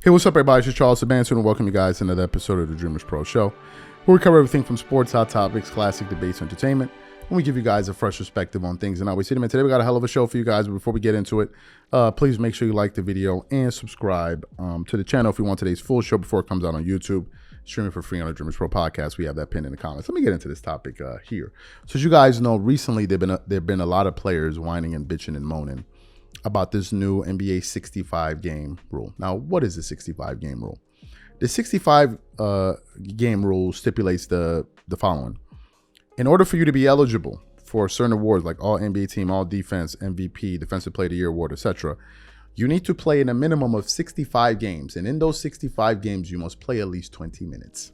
Hey, what's up, everybody? It's Charles Sabanson, and welcome you guys to another episode of the Dreamers Pro Show, where we cover everything from sports, hot topics, classic debates, entertainment, and we give you guys a fresh perspective on things and how we see them. And today we got a hell of a show for you guys. But before we get into it, please make sure you like the video and subscribe to the channel if you want today's full show before it comes out on YouTube. Streaming for free on the Dreamers Pro podcast. We have that pinned in the comments. Let me get into this topic here. So as you guys know, recently there've been a lot of players whining and bitching and moaning about this new NBA 65 game rule. Now, what is the 65 game rule? The 65 game rule stipulates the following. In order for you to be eligible for certain awards like all NBA team, all defense, MVP, defensive player of the year award, etc., you need to play in a minimum of 65 games. And in those 65 games, you must play at least 20 minutes.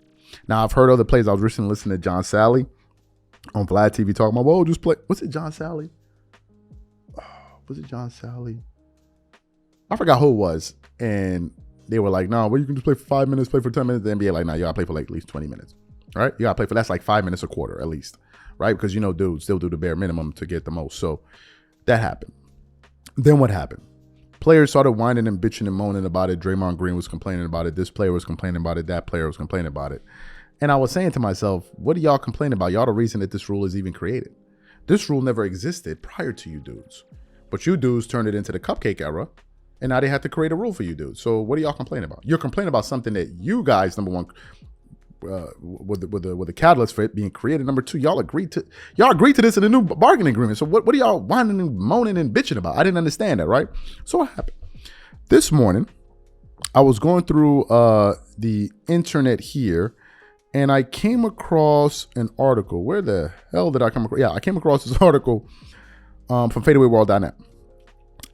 Now, I've heard other players. I was recently listening to John Sally on Vlad TV talking about, whoa, just play. Was it John Sally? Was it John Sally? I forgot who it was. And they were like, no, well, you can just play for 5 minutes, play for 10 minutes. The NBA like, no, you gotta play for like at least 20 minutes. All right? You gotta play for, that's like 5 minutes a quarter at least. Right? Because, you know, dudes still do the bare minimum to get the most. So that happened. Then what happened? Players started whining and bitching and moaning about it. Draymond Green was complaining about it. This player was complaining about it. That player was complaining about it. And I was saying to myself, what are y'all complaining about? Y'all the reason that this rule is even created. This rule never existed prior to you dudes. But you dudes turned it into the cupcake era, and now they have to create a rule for you dudes. So what are y'all complaining about? You're complaining about something that you guys, number one, with the catalyst for it being created. Number two, y'all agreed to this in the new bargaining agreement. So what are y'all whining and moaning and bitching about? I didn't understand that, right? So what happened? This morning, I was going through the internet here, and I came across an article. Where the hell did I come across? Yeah, I came across this article from fadeawayworld.net.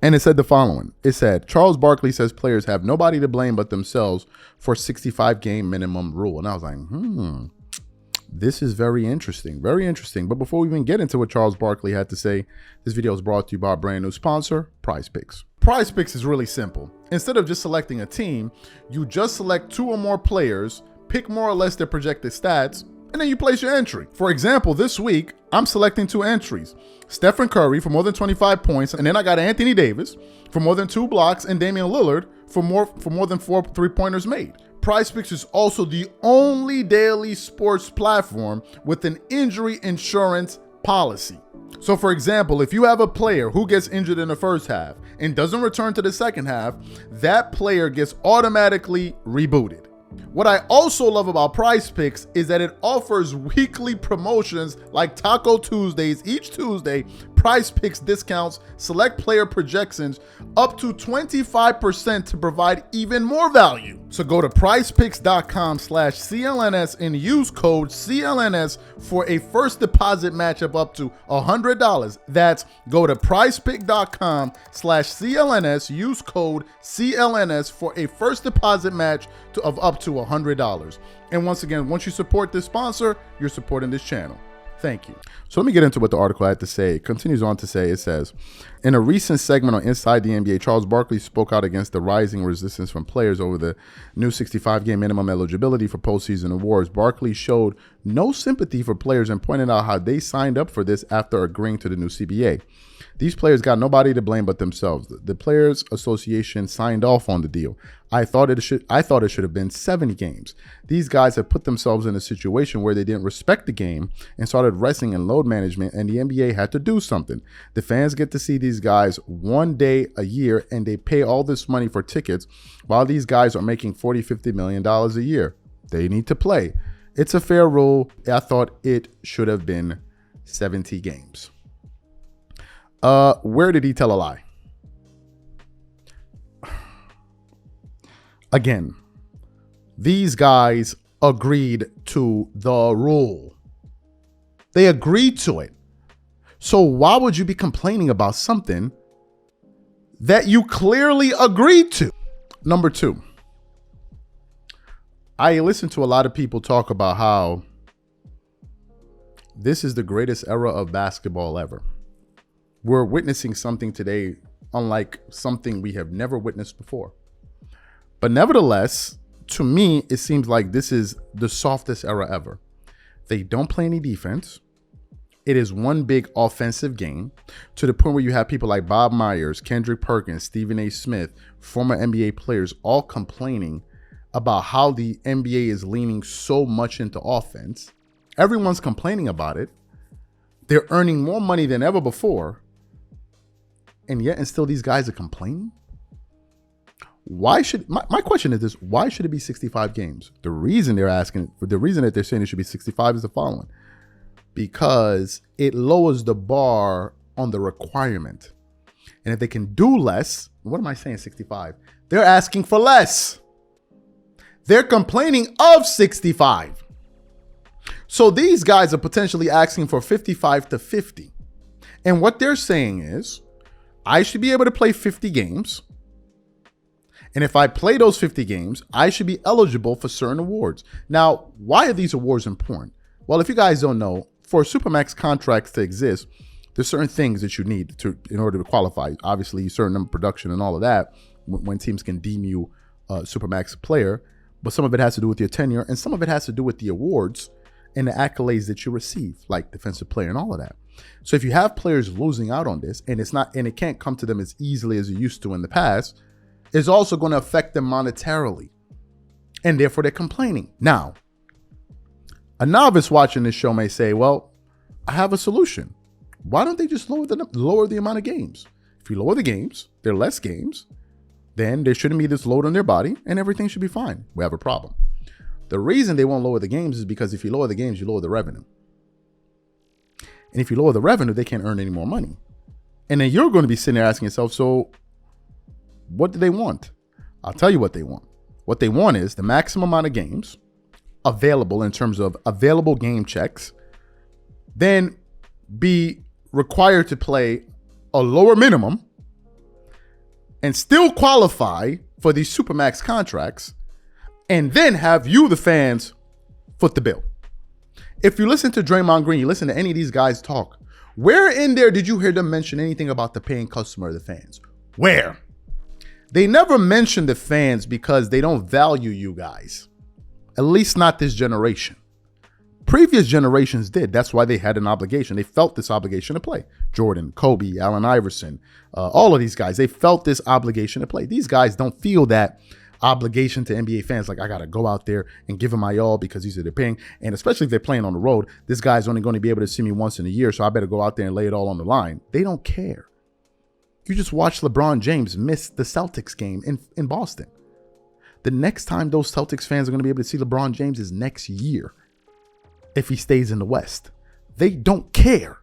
And it said the following. It said, Charles Barkley says players have nobody to blame but themselves for 65 game minimum rule. And I was like, this is very interesting. Very interesting. But before we even get into what Charles Barkley had to say, this video is brought to you by our brand new sponsor, Prize Picks. Prize Picks is really simple. Instead of just selecting a team, you just select two or more players, pick more or less their projected stats, and then you place your entry. For example, this week, I'm selecting two entries. Stephen Curry for more than 25 points, and then I got Anthony Davis for more than 2 blocks, and Damian Lillard for more than 4 3-pointers made. PrizePicks is also the only daily sports platform with an injury insurance policy. So for example, if you have a player who gets injured in the first half and doesn't return to the second half, that player gets automatically rebooted. What I also love about PrizePicks is that it offers weekly promotions like Taco Tuesdays. Each Tuesday, PrizePicks discounts select player projections up to 25% to provide even more value. So go to prizepicks.com/CLNS and use code CLNS for a first deposit match of up to $100. That's go to prizepicks.com/CLNS, use code CLNS for a first deposit match of up to $100. And once again, once you support this sponsor, you're supporting this channel. Thank you. So let me get into what the article had to say. It continues on to say, it says, in a recent segment on Inside the NBA, Charles Barkley spoke out against the rising resistance from players over the new 65-game minimum eligibility for postseason awards. Barkley showed no sympathy for players and pointed out how they signed up for this after agreeing to the new CBA. These players got nobody to blame but themselves. The Players Association signed off on the deal. I thought it should have been 70 games. These guys have put themselves in a situation where they didn't respect the game and started resting in load management, and the NBA had to do something. The fans get to see these guys one day a year, and they pay all this money for tickets while these guys are making $40-50 million a year. They need to play. It's a fair rule. I thought it should have been 70 games. Where did he tell a lie? Again, these guys agreed to the rule. They agreed to it. So why would you be complaining about something that you clearly agreed to? Number two, I listen to a lot of people talk about how this is the greatest era of basketball ever. We're witnessing something today unlike something we have never witnessed before. But nevertheless, to me, it seems like this is the softest era ever. They don't play any defense. It is one big offensive game to the point where you have people like Bob Myers, Kendrick Perkins, Stephen A. Smith, former NBA players, all complaining about how the NBA is leaning so much into offense. Everyone's complaining about it. They're earning more money than ever before. And yet, and still these guys are complaining. Why should, my question is this, why should it be 65 games? The reason that they're saying it should be 65 is the following. Because it lowers the bar on the requirement. And if they can do less, what am I saying 65? They're asking for less. They're complaining of 65. So these guys are potentially asking for 55 to 50. And what they're saying is, I should be able to play 50 games. And if I play those 50 games, I should be eligible for certain awards. Now, why are these awards important? Well, if you guys don't know, for Supermax contracts to exist, there's certain things that you need in order to qualify. Obviously, a certain number of production and all of that when teams can deem you a Supermax player. But some of it has to do with your tenure, and some of it has to do with the awards and the accolades that you receive, like defensive player and all of that. So if you have players losing out on this, and it can't come to them as easily as it used to in the past, it's also going to affect them monetarily, and therefore they're complaining. Now, a novice watching this show may say, well, I have a solution. Why don't they just lower the amount of games? If you lower the games, there are less games, then there shouldn't be this load on their body and everything should be fine. We have a problem. The reason they won't lower the games is because if you lower the games, you lower the revenue. And if you lower the revenue, they can't earn any more money. And then you're going to be sitting there asking yourself, so what do they want? I'll tell you what they want. What they want is the maximum amount of games available in terms of available game checks, then be required to play a lower minimum and still qualify for these Supermax contracts, and then have you, the fans, foot the bill. If you listen to Draymond Green, you listen to any of these guys talk, where in there did you hear them mention anything about the paying customer, the fans? Where? They never mention the fans because they don't value you guys. At least not this generation. Previous generations did. That's why they had an obligation. They felt this obligation to play. Jordan, Kobe, Allen Iverson, all of these guys, they felt this obligation to play. These guys don't feel that obligation to NBA fans. Like, I got to go out there and give them my all because these are their paying. And especially if they're playing on the road, this guy's only going to be able to see me once in a year. So I better go out there and lay it all on the line. They don't care. You just watch LeBron James miss the Celtics game in Boston. The next time those Celtics fans are going to be able to see LeBron James is next year if he stays in the West. They don't care.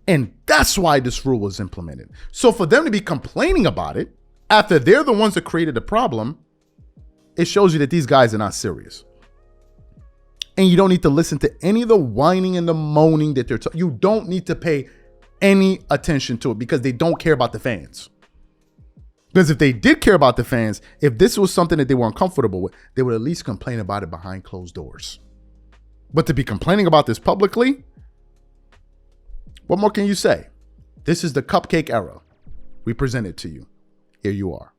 And that's why this rule was implemented. So for them to be complaining about it after they're the ones that created the problem, it shows you that these guys are not serious. And you don't need to listen to any of the whining and the moaning that they're you don't need to pay any attention to it because they don't care about the fans. Because if they did care about the fans, if this was something that they weren't comfortable with, they would at least complain about it behind closed doors. But to be complaining about this publicly, what more can you say? This is the cupcake era. We present it to you. Here you are.